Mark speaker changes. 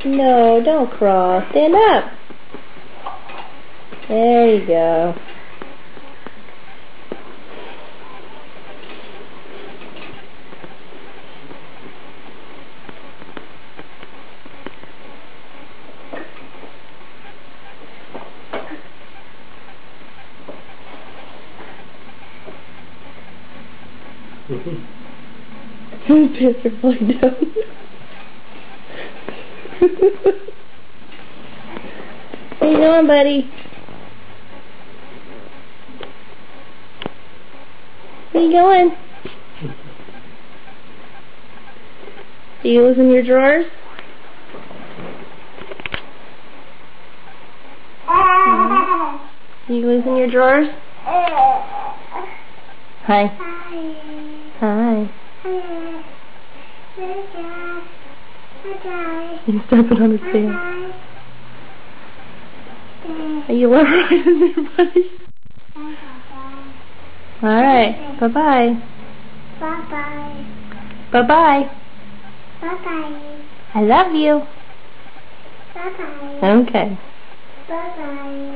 Speaker 1: No, don't crawl. Stand up. There you go. Pants are falling down. Where you going, buddy? Where you going? Do you lose in your drawers? You lose in your drawers? Hi. Hi. He's stepping on his pants. Are you alright in there, buddy? Alright. Bye-bye.
Speaker 2: Bye-bye.
Speaker 1: Bye-bye.
Speaker 2: Bye-bye.
Speaker 1: I love you.
Speaker 2: Bye-bye.
Speaker 1: Okay.
Speaker 2: Bye-bye.